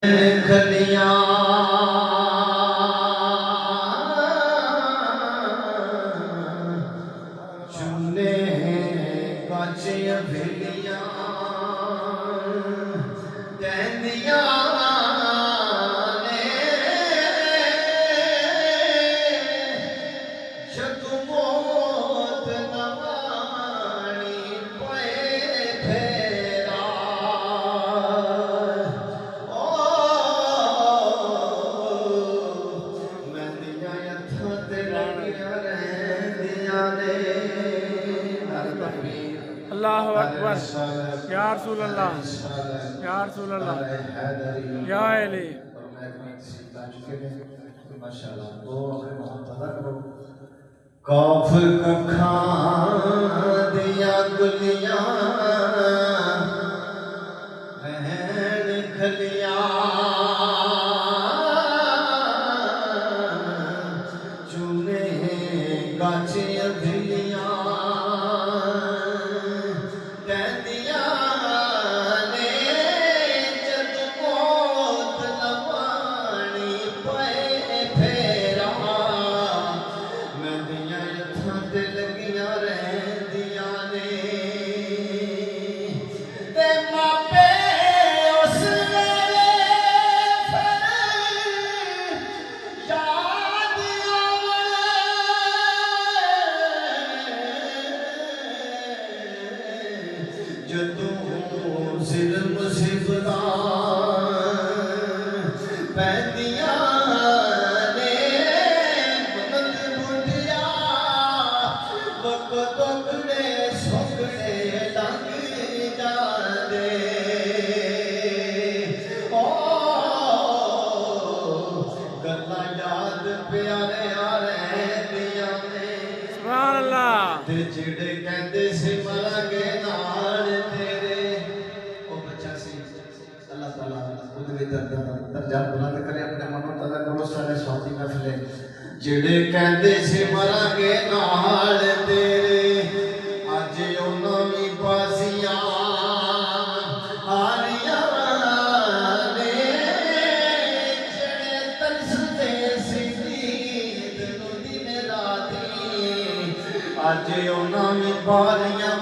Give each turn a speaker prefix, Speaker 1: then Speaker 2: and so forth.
Speaker 1: खलियां चूने काचियां भेलियां कहंदियां ने जदों मौत नवाणी पे फेरा
Speaker 2: अल्लाहु अकबर या रसूल अल्लाह या रसूल अल्लाह या अली
Speaker 1: कौफ कखां दिया गुलियां रहन खलियां चूने गाचियां भेलियां जदों सिर मुसीबतां पैंदियां ने बंद बुंदिया वक्त दुखड़े सुखड़े लंघ जांदे ओ गल्लां याद प्यारियां रहिंदियां ने
Speaker 2: सुभान अल्लाह
Speaker 1: ते जेड़े कहंदे सी मरांगे नाल तेरे ओ बच्चा सी अल्लाह ताला खुद भी दर्जा बुलंद करे अपने मनो तदा करो सारे स्वाति महफिले जेड़े कहंदे सी मरांगे नाल तेरे अज उन्हां वी बाजियां हारियां ने जेड़े तरसदे सी दीद नूं दिन राती अज उन्हां वी बारियां